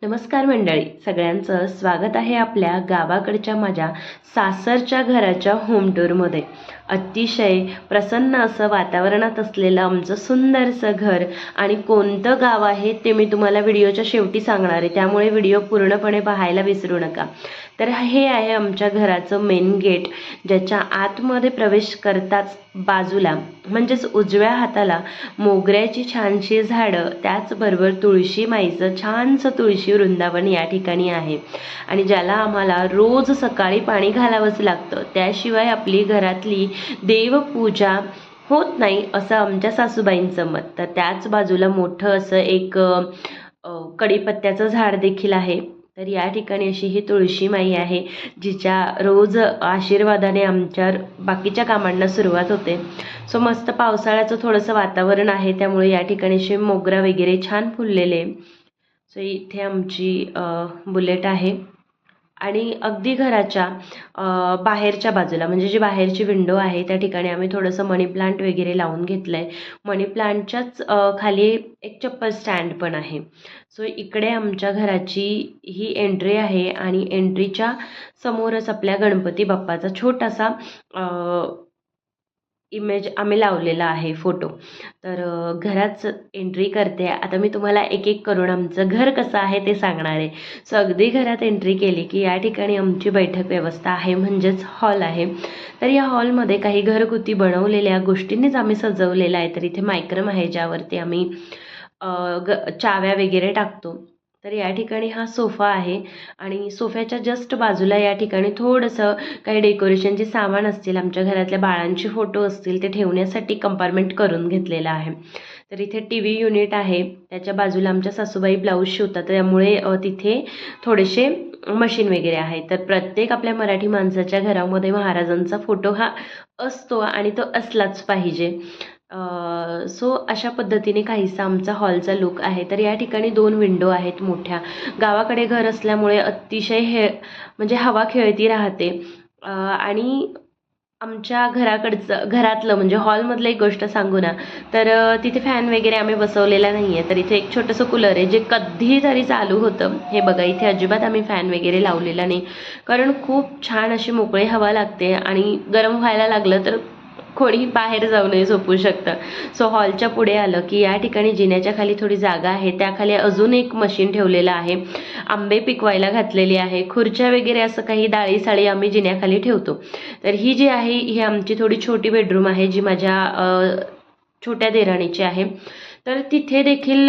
नमस्कार मंडळी, सगळ्यांचं स्वागत आहे आपल्या गावाकडच्या माझ्या सासरच्या घराच्या होम टूरमध्ये. अतिशय प्रसन्न असं वातावरणात असलेलं आमचं सुंदरसं घर आणि कोणतं गाव आहे ते मी तुम्हाला व्हिडिओच्या शेवटी सांगणार आहे, त्यामुळे व्हिडिओ पूर्णपणे पाहायला विसरू नका. तर हे आहे आमच्या घराचं मेन गेट, ज्याच्या आतमध्ये प्रवेश करताच बाजूला म्हणजेच उजव्या हाताला मोगऱ्याची छानशी झाडं, त्याचबरोबर तुळशी माईचं छानसं तुळशी वृंदावन या ठिकाणी आहे. आणि ज्याला आम्हाला रोज सकाळी पाणी घालावंच लागतं, त्याशिवाय आपली घरातली देवपूजा होत नाही असं आमच्या सासूबाईंचं मत. तर त्याच बाजूला मोठं असं एक कढीपत्त्याचं झाड देखील आहे. तर या ठिकाणी अशी ही तुळशी माई आहे, जिच्या रोज आशीर्वादाने आमच्या बाकीच्या कामांना सुरुवात होते. सो मस्त पावसाळ्याचं थोडंसं वातावरण आहे, त्यामुळे या ठिकाणी असे मोगरा वगैरे छान फुललेले. सो इथे आमची बुलेट आहे आणि अगदी घराच्या बाहेरच्या बाजूला म्हणजे जी बाहेरची विंडो आहे त्या ठिकाणी आम्ही थोडंसं मनी प्लांट वगैरे लावून घेतलं आहे. मनी प्लांटच्याच खाली एक चप्पल स्टँड पण आहे. सो इकडे आमच्या घराची ही एंट्री आहे आणि एंट्रीच्या समोरच आपल्या गणपती बाप्पाचा छोटासा इमेज आम्ही लावलेला आहे, फोटो. तर घरात एंट्री करते. आता मी तुम्हाला एक एक करून आमचं घर कसं आहे ते सांगणार आहे. सो अगदी घरात एंट्री केली की या ठिकाणी आमची बैठक व्यवस्था आहे, म्हणजेच हॉल आहे. तर या हॉलमध्ये काही घरगुती बनवलेल्या गोष्टींनीच आम्ही सजवलेलं आहे. तर इथे मायक्रम आहे, ज्यावरती आम्ही चाव्या वगैरे टाकतो. तर या ठिकाणी हा सोफा आहे आणि सोफ्याच्या जस्ट बाजूला या ठिकाणी थोडंसं काही डेकोरेशनचे सामान असतील, आमच्या घरातल्या बाळांचे फोटो असतील, ते ठेवण्यासाठी कंपार्टमेंट करून घेतलेलं आहे. तर इथे टी व्ही युनिट आहे, त्याच्या बाजूला आमच्या सासूबाई ब्लाऊज शिवतात, त्यामुळे तिथे थोडेसे मशीन वगैरे आहे. तर प्रत्येक आपल्या मराठी माणसाच्या घरामध्ये महाराजांचा फोटो हा असतो आणि तो असलाच पाहिजे. सो अशा पद्धतीने काहीसा आमचा हॉलचा लुक आहे. तर या ठिकाणी 2 विंडो आहेत मोठ्या. गावाकडे घर असल्यामुळे अतिशय म्हणजे हवा खेळती राहते. आणि आमच्या घरातलं म्हणजे हॉलमधलं एक गोष्ट सांगू ना, तर तिथे फॅन वगैरे आम्ही बसवलेला नाही आहे. तर इथे एक छोटंसं कूलर आहे, जे कधीतरी चालू होतं. हे बघा, इथे अजिबात आम्ही फॅन वगैरे लावलेला नाही, कारण खूप छान अशी मोकळी हवा लागते आणि गरम व्हायला लागलं तर कोणी बाहेर जाऊनही झोपू शकतं. सो हॉलच्या पुढे आलं की या ठिकाणी जिन्याच्या खाली थोडी जागा आहे, त्याखाली अजून एक मशीन ठेवलेलं आहे. आंबे पिकवायला घातलेली आहे. खुर्च्या वगैरे असं काही डाळी साळी आम्ही जिन्याखाली ठेवतो. तर ही जी आहे ही आमची थोडी छोटी बेडरूम आहे, जी माझ्या छोट्या देराणीची आहे. तर तिथे देखील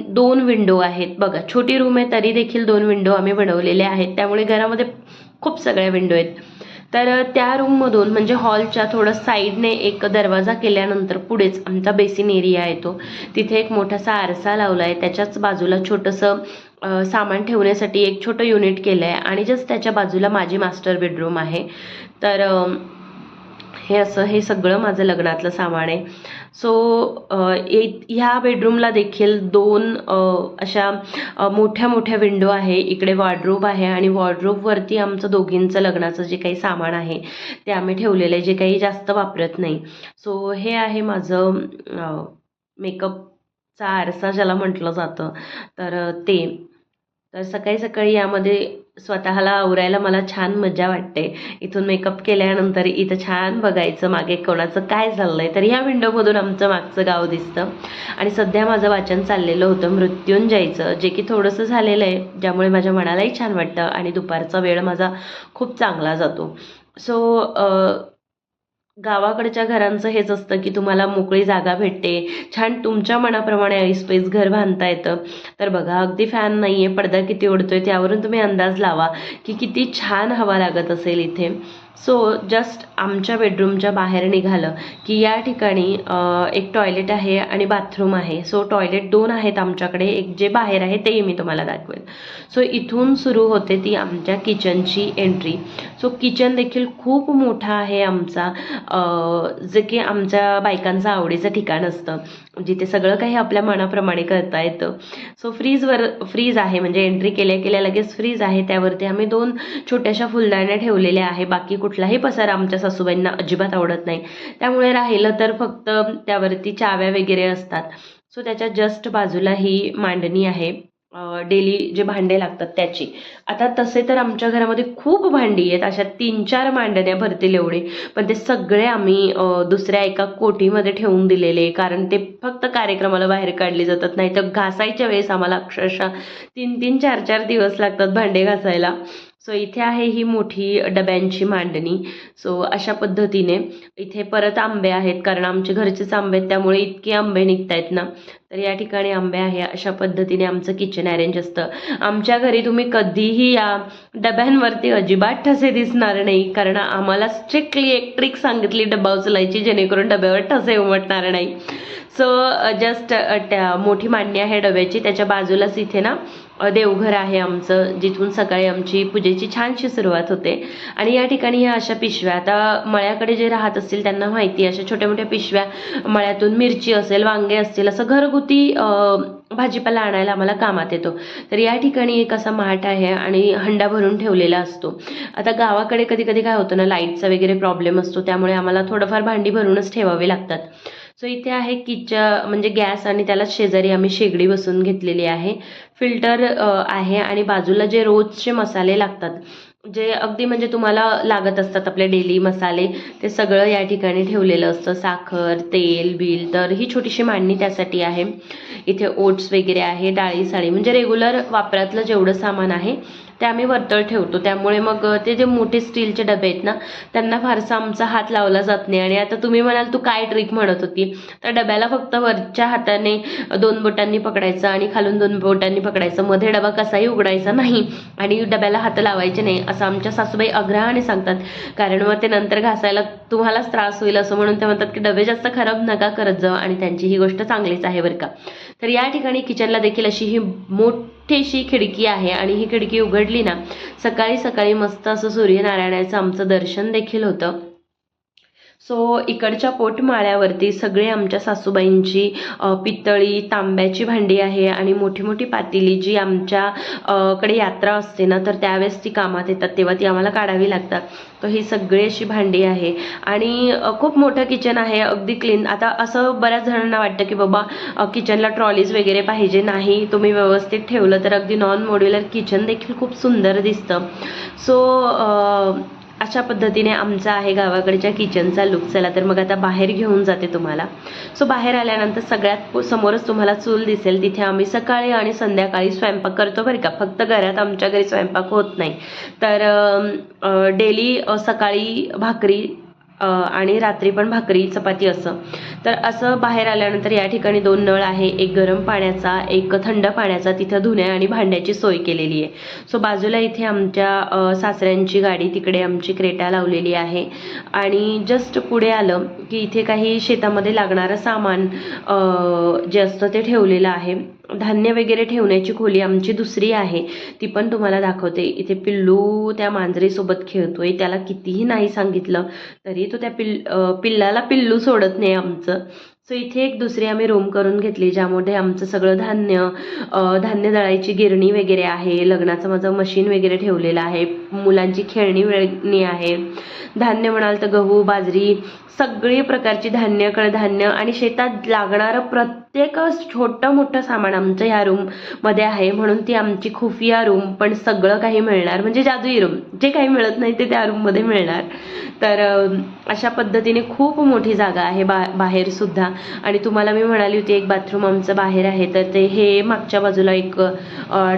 2 विंडो आहेत. बघा, छोटी रूम आहे तरी देखील 2 विंडो आम्ही बनवलेल्या आहेत, त्यामुळे घरामध्ये खूप सगळ्या विंडो आहेत. तर त्या रूममधून म्हणजे हॉलच्या थोडं साईडने एक दरवाजा केल्यानंतर पुढेच आमचा बेसिन एरिया येतो. तिथे एक मोठासा आरसा लावला आहे, त्याच्याच बाजूला छोटंसं सामान ठेवण्यासाठी एक छोटं युनिट केलं आहे आणि जस्ट त्याच्या बाजूला माझी मास्टर बेडरूम आहे. तर हे सगळं माझं लग्नातलं सामान आहे. सो ह्या बेडरूमला देखील 2 अशा मोठ्या मोठ्या विंडो आहे. इकडे वॉर्डरोब आहे आणि वॉर्डरोबवरती आमचं दोघींचं लग्नाचं जे काही सामान आहे ते आम्ही ठेवलेलं आहे, जे काही जास्त वापरत नाही. सो हे आहे माझं मेकअपचा आरसा ज्याला म्हटलं जातं, तर ते. तर सकाळी सकाळी यामध्ये स्वतःला आवरायला मला छान मजा वाटते. इथून मेकअप केल्यानंतर इथं छान बघायचं मागे कोणाचं काय चाललंय. तर ह्या विंडोमधून आमचं मागचं गाव दिसतं. आणि सध्या माझं वाचन चाललेलं होतं मृत्युंजयचं, जे की थोडंसं झालेलं आहे, ज्यामुळे माझ्या मनालाही छान वाटतं आणि दुपारचा वेळ माझा खूप चांगला जातो. सो गावाकडच्या घरांचं हेच असतं की तुम्हाला मोकळी जागा भेटते, छान तुमच्या मनाप्रमाणे ऐसपैस घर बांधता येतं. तर बघा, अगदी फॅन नाही आहे, पडदा किती उडतोय त्यावरून तुम्ही अंदाज लावा की किती छान हवा लागत असेल इथे. सो जस्ट आमच्या बेडरूमच्या बाहेर निघालं की या ठिकाणी एक टॉयलेट आहे आणि बाथरूम आहे. सो टॉयलेट 2 आहेत आमच्याकडे, एक जे बाहेर आहे तेही मी तुम्हाला दाखवेल. सो इथून सुरू होते ती आमच्या किचनची एंट्री. सो किचन देखील खूप मोठा आहे आमचा, जे की आमच्या बायकांचं आवडीचं ठिकाण असतं, जिथे सगळं काही आपल्या मनाप्रमाणे करता येतं. सो फ्रीज आहे, म्हणजे एंट्री केल्या केल्या लगेच फ्रीज आहे, त्यावरती आम्ही 2 छोट्याशा फुलदाण्या ठेवलेल्या आहे. बाकी कुठलाही पसारा आमच्या सासूबाईंना अजिबात आवडत नाही, त्यामुळे राहिलं तर फक्त त्यावरती चाव्या वगैरे असतात. सो त्याच्या जस्ट बाजूला ही मांडणी आहे. डेली जे भांडे लागतात त्याची. आता तसे तर आमच्या घरामध्ये खूप भांडी आहेत, अशा 3-4 मांडण्या भरतील एवढे, पण ते सगळे आम्ही दुसऱ्या एका कोठीमध्ये ठेवून दिलेले, कारण ते फक्त कार्यक्रमाला बाहेर काढले जातात. नाही तर घासायच्या वेळेस आम्हाला अक्षरशः 3-3, 4-4 दिवस लागतात भांडे घासायला. सो इथे आहे ही मोठी डब्यांची मांडणी. सो अशा पद्धतीने इथे परत आंबे आहेत, कारण आमचे घरचेच आंबे आहेत, त्यामुळे इतके आंबे निघतायत ना. तर या ठिकाणी आंबे आहे. अशा पद्धतीने आमचं किचन अरेंज असतं. आमच्या घरी तुम्ही कधीही या डब्यांवरती अजिबात ठसे दिसणार नाही, कारण आम्हाला स्ट्रिक्टली एक ट्रिक सांगितली डब्बा उचलायची, जेणेकरून डब्यावर ठसे उमटणार नाही. सो जस्ट मोठी मांडणी आहे डब्याची, त्याच्या बाजूलाच इथे ना देवघर आहे आमचं, जिथून सकाळी आमची पूजेची छानशी सुरुवात होते. आणि या ठिकाणी ह्या अशा पिशव्या, आता मळ्याकडे जे राहत असतील त्यांना माहिती, अशा छोट्या मोठ्या पिशव्या मळ्यातून मिरची असेल, वांगे असतील, असं घरगुती भाजीपाला आणायला आम्हाला कामात येतो. तर या ठिकाणी एक असा माठ आहे आणि हंडा भरून ठेवलेला असतो. आता गावाकडे कधी कधी काय होतं ना, लाईटचा वगैरे प्रॉब्लेम असतो, त्यामुळे आम्हाला थोडंफार भांडी भरूनच ठेवावी लागतात. सो इथे आहे म्हणजे गॅस, आणि त्याला शेजारी आम्ही शेगडी बसून घेतलेली आहे. फिल्टर आहे, आणि बाजूला जे रोजचे मसाले लागतात, जे अगदी म्हणजे तुम्हाला लागत असतात आपले डेली मसाले, ते सगळं या ठिकाणी ठेवलेलं असतं. साखर, तेल, बिल. तर ही छोटीशी मांडणी त्यासाठी आहे. इथे ओट्स वगैरे आहे, डाळी साळी, म्हणजे रेग्युलर वापरातलं जेवढं सामान आहे ते आम्ही वरतळ ठेवतो. त्यामुळे मग ते जे मोठे स्टीलचे डबे आहेत ना, त्यांना फारसा आमचा हात लावला जात नाही. आणि आता तुम्ही म्हणाल तू काय ट्रिक म्हणत होती, तर डब्याला फक्त वरच्या हाताने 2 बोटांनी पकडायचं आणि खालून 2 बोटांनी पकडायचं, मध्ये डबा कसाही उघडायचा नाही आणि डब्याला हात लावायचे नाही, असं आमच्या सासूबाई आग्रहाने सांगतात. कारण मग ते नंतर घासायला तुम्हालाच त्रास होईल, असं म्हणून ते म्हणतात की डबे जास्त खराब नका करत जाऊ. आणि त्यांची ही गोष्ट चांगलीच आहे बरं का. तर या ठिकाणी किचनला देखील अशी ही मोठीशी खिडकी आहे, आणि ही खिडकी उघडली ना, सकाळी सकाळी मस्त असं सूर्यनारायणाचं आमचं दर्शन देखील होतं. सो इकडच्या पोटमाळ्यावरती सगळे आमच्या सासूबाईंची पितळी, तांब्याची भांडी आहे, आणि मोठी मोठी पातेली जी आमच्या कडे यात्रा असते ना, तर त्यावेळेस ती कामात येतात, तेव्हा ती आम्हाला काढावी लागतात. तर ही सगळी अशी भांडी आहे. आणि खूप मोठं किचन आहे, अगदी क्लीन. आता असं बऱ्याच जणांना वाटतं की बाबा किचनला ट्रॉलीज वगैरे पाहिजे, नाही, तुम्ही व्यवस्थित ठेवलं तर अगदी नॉन मॉड्युलर किचन देखील खूप सुंदर दिसतं. सो अशा पद्धतीने आमचा आहे गावाकडच्या किचनचा लुक. चला तर मग आता बाहेर घेऊन जाते तुम्हाला. सो बाहेर आल्यानंतर सगळ्यात समोरच तुम्हाला चूल दिसेल, तिथे आम्ही सकाळी आणि संध्याकाळी स्वयंपाक करतो बरं का. फक्त घरात आमच्या घरी स्वयंपाक होत नाही, तर डेली सकाळी भाकरी आणि रात्री पण भाकरी चपाती असं. तर असं बाहेर आल्यानंतर या ठिकाणी 2 नळ आहे, एक गरम पाण्याचा, एक थंड पाण्याचा. तिथं धुण्या आणि भांड्याची सोय केलेली आहे. सो बाजूला इथे आमच्या सासऱ्यांची गाडी, तिकडे आमची क्रेटा लावलेली आहे. आणि जस्ट पुढे आलं की इथे काही शेतामध्ये लागणारं सामान जे असतं ते ठेवलेलं आहे. धान्य वगैरे ठेवण्याची खोली आमची दुसरी आहे, ती पण तुम्हाला दाखवते. इथे पिल्लू त्या मांजरीसोबत खेळतोय, त्याला कितीही नाही सांगितलं तरी तो त्या पिल्लाला पिल्लू सोडत नाही आमचं. सो इथे एक दुसरी आम्ही रूम करून घेतली, ज्यामध्ये आमचं सगळं धान्य दळायची गिरणी वगैरे आहे, लग्नाचं माझं मशीन वगैरे ठेवलेलं आहे, मुलांची खेळणी आहे. धान्य म्हणाल तर गहू, बाजरी, सगळी प्रकारची धान्य, कडधान्य आणि शेतात लागणारं प्रत्येक छोटं मोठं सामान आमचं ह्या रूममध्ये आहे. म्हणून ती आमची खुफिया रूम, पण सगळं काही मिळणार, म्हणजे जादुई रूम. जे काही मिळत नाही ते त्या रूममध्ये मिळणार. तर अशा पद्धतीने खूप मोठी जागा आहे बाहेर सुद्धा. आणि तुम्हाला मी म्हणाली होती एक बाथरूम आमचं बाहेर आहे, तर ते हे मागच्या बाजूला एक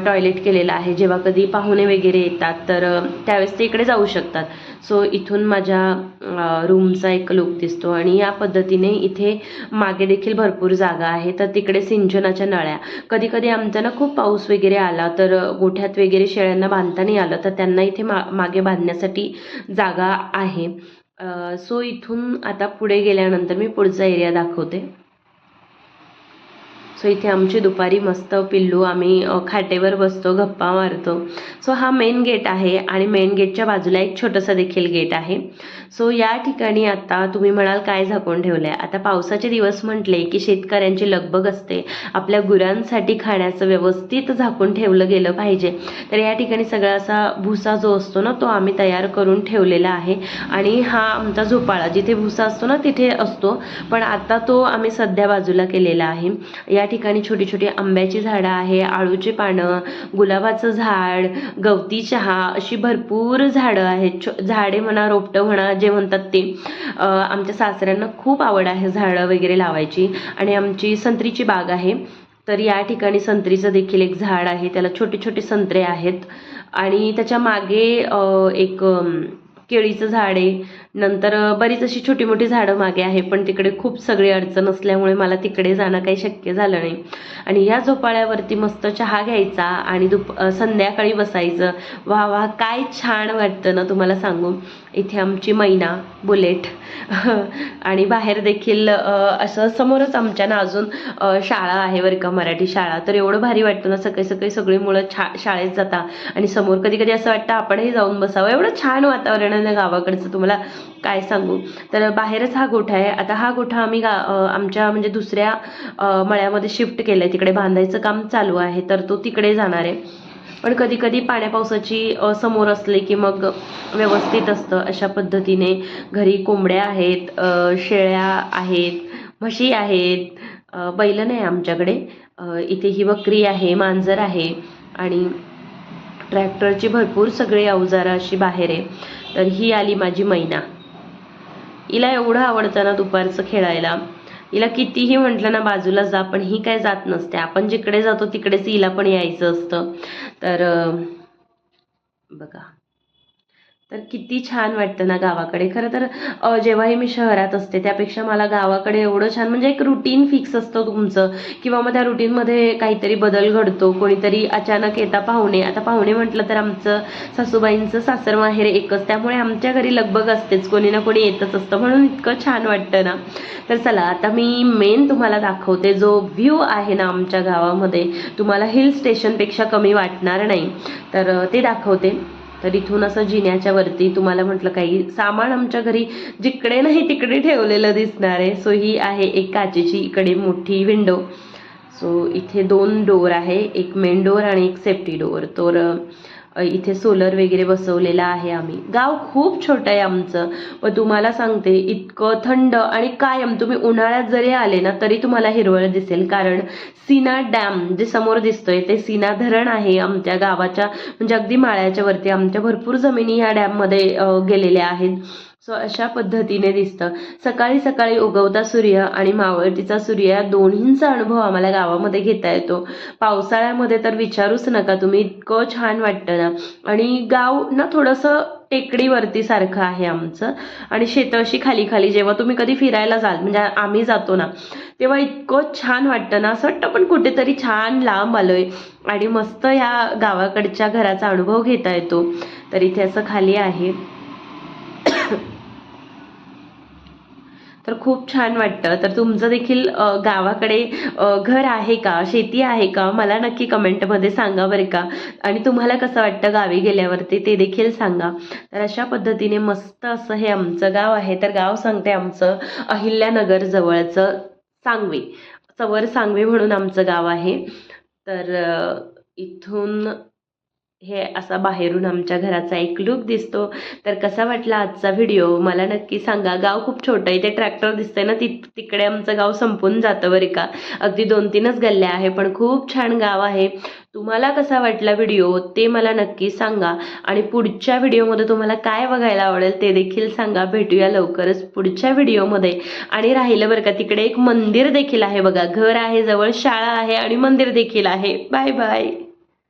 टॉयलेट केलेलं आहे. जेव्हा कधी पाहुणे वगैरे येतात तर त्यावेळेस ते इकडे जाऊ शकतात. सो इथून माझ्या रूमचा एक लुक दिसतो. आणि या पद्धतीने इथे मागे देखील भरपूर जागा आहे. तर तिकडे सिंचनाच्या नळ्या, कधी कधी आमचा ना खूप पाऊस वगैरे आला तर गोठ्यात वगैरे शेळ्यांना बांधता नाही आलं, तर त्यांना इथे मागे बांधण्यासाठी जागा आहे. सो इथून आता पुढे गेल्यानंतर मी पुढचा एरिया दाखवते. सो इथे आमची दुपारी मस्त पिल्लू, आम्ही खाटेवर बसतो, गप्पा मारतो. सो हा मेन गेट आहे, आणि मेन गेटच्या बाजूला एक छोटंसं देखील गेट आहे. सो या ठिकाणी आता तुम्ही म्हणाल काय झाकून ठेवलंय. आता पावसाचे दिवस म्हटले की शेतकऱ्यांची लगबग असते, आपल्या गुरांसाठी खाण्याचं व्यवस्थित झाकून ठेवलं गेलं पाहिजे. तर या ठिकाणी सगळा असा भुसा जो असतो ना, तो आम्ही तयार करून ठेवलेला आहे. आणि हा आमचा झोपाळा, जिथे भुसा असतो ना तिथे असतो, पण आता तो आम्ही सध्या बाजूला केलेला आहे. या ठिकाणी छोटी छोटी आंब्याची झाडं आहे, आळूची पानं, गुलाबाचं झाड, गवती चहा, अशी भरपूर झाडं आहेत. झाडे म्हणा, रोपटं म्हणा, जे म्हणतात ते. आमच्या सासऱ्यांना खूप आवड आहे झाडं वगैरे लावायची. आणि आमची संत्रीची बाग आहे, तर या ठिकाणी संत्रीचं देखील एक झाड आहे, त्याला छोटे छोटे संत्रे आहेत. आणि त्याच्या मागे एक केळीचं झाड आहे. नंतर बरीच अशी छोटी मोठी झाडं मागे आहे, पण तिकडे खूप सगळी अडचण असल्यामुळे मला तिकडे जाणं काही शक्य झालं नाही. आणि या झोपाळ्यावरती मस्त चहा घ्यायचा आणि संध्याकाळी बसायचं. वा वा, काय छान वाटतं ना तुम्हाला सांगू. इथे आमची मैना, बुलेट आणि बाहेर देखील असं समोरच आमच्या ना अजून शाळा आहे बरं का, मराठी शाळा. तर एवढं भारी वाटतं ना, सकाळी सकाळी सगळी मुलं शाळेत जाता आणि समोर कधी कधी असं वाटतं आपणही जाऊन बसावं. एवढं छान वातावरण आहे ना गावाकडचं, तुम्हाला काय सांगू. तर बाहेरच हा गोठा आहे. आता हा गोठा आम्ही आमच्या म्हणजे दुसऱ्या मळ्यामध्ये शिफ्ट केलाय, तिकडे बांधायचं काम चालू आहे, तर तो तिकडे जाणार आहे. पण कधी कधी पाण्या पावसाची समोर असले की मग व्यवस्थित असतं. अशा पद्धतीने घरी कोंबड्या आहेत, शेळ्या आहेत, म्हशी आहेत, बैल नाही आमच्याकडे. इथे ही बकरी आहे, मांजर आहे आणि ट्रॅक्टरची भरपूर सगळे अवजारं अशी बाहेर आहे. तर ही आली माझी मैना. हिला एवढं आवडतं ना दुपारचं खेळायला. हिला कितीही म्हटलं ना बाजूला जा, पण ही काय जात नसते. आपण जिकडे जातो तिकडेच हिला पण यायचं असतं. तर बघा, तर किती छान वाटतं ना गावाकडे. खरं तर जेव्हाही मी शहरात असते त्यापेक्षा मला गावाकडे एवढं छान, म्हणजे एक रुटीन फिक्स असतं तुमचं, किंवा मग त्या रुटीनमध्ये काहीतरी बदल घडतो. कोणीतरी अचानक येता पाहुणे. आता पाहुणे म्हटलं तर आमचं सासूबाईंचं सासर माहेर एकच, त्यामुळे आमच्या घरी लगबग असतेच, कोणी ना कोणी येतच असतं, म्हणून इतकं छान वाटतं ना. तर चला आता मी मेन तुम्हाला दाखवते. जो व्ह्यू आहे ना आमच्या गावामध्ये, तुम्हाला हिल स्टेशनपेक्षा कमी वाटणार नाही, तर ते दाखवते. तर इथून असं जिन्याच्या वरती तुम्हाला म्हटलं काही सामान आमच्या घरी जिकडे नाही तिकडे ठेवलेलं दिसणार आहे. सो ही आहे एक काचेची इकडे मोठी विंडो. सो इथे 2 डोअर आहे, एक मेन डोअर आणि एक सेफ्टी डोअर. तर इथे सोलर वगैरे बसवलेला आहे आम्ही. गाव खूप छोटं आहे आमचं, व तुम्हाला सांगते इतकं थंड. आणि कायम तुम्ही उन्हाळ्यात जरी आले ना तरी तुम्हाला हिरवळ दिसेल, कारण सीना डॅम जे समोर दिसतोय ते सीना धरण आहे आमच्या गावाच्या, म्हणजे अगदी माळ्याच्या वरती. आमच्या भरपूर जमिनी ह्या डॅममध्ये गेलेल्या आहेत. सो अशा पद्धतीने दिसतं. सकाळी सकाळी उगवता सूर्य आणि मावळतीचा सूर्य या दोन्हींचा अनुभव आम्हाला गावामध्ये घेता येतो. पावसाळ्यामध्ये तर विचारूच नका तुम्ही, इतकं छान वाटतं ना. आणि गाव ना थोडंसं टेकडीवरती सारखं आहे आमचं, आणि शेतं अशी खाली खाली. जेव्हा तुम्ही कधी फिरायला जाल, म्हणजे आम्ही जातो ना, तेव्हा इतकं छान वाटतं ना, असं वाटतं पण कुठेतरी छान लांब आलोय आणि मस्त या गावाकडच्या घराचा अनुभव घेता येतो. तर इथे असं खाली आहे. तर खूप छान वाटतं. तर तुमचं देखील गावाकडे घर आहे का, शेती आहे का, मला नक्की कमेंटमध्ये सांगा बरं का. आणि तुम्हाला कसं वाटतं गावी गेल्यावरती ते देखील सांगा. तर अशा पद्धतीने मस्त असं हे आमचं गाव आहे. तर गाव सांगते आमचं अहिल्यानगर जवळचं सांगवी, चवर सांगवी म्हणून आमचं गाव आहे. तर इथून हे असा बाहेरून आमच्या घराचा एक लुक दिसतो. तर कसा वाटला आजचा व्हिडिओ मला नक्की सांगा. गाव खूप छोटं आहे, ते ट्रॅक्टर दिसतंय ना तिकडे आमचं गाव संपून जातं बरं का. अगदी 2-3च गल्ल्या आहे, पण खूप छान गाव आहे. तुम्हाला कसा वाटला व्हिडिओ ते मला नक्की सांगा. आणि पुढच्या व्हिडिओमध्ये तुम्हाला काय बघायला आवडेल ते देखील सांगा. भेटूया लवकरच पुढच्या व्हिडिओमध्ये. आणि राहिलं बरं का, तिकडे एक मंदिर देखील आहे बघा. घर आहे जवळ, शाळा आहे आणि मंदिर देखील आहे. Bye bye.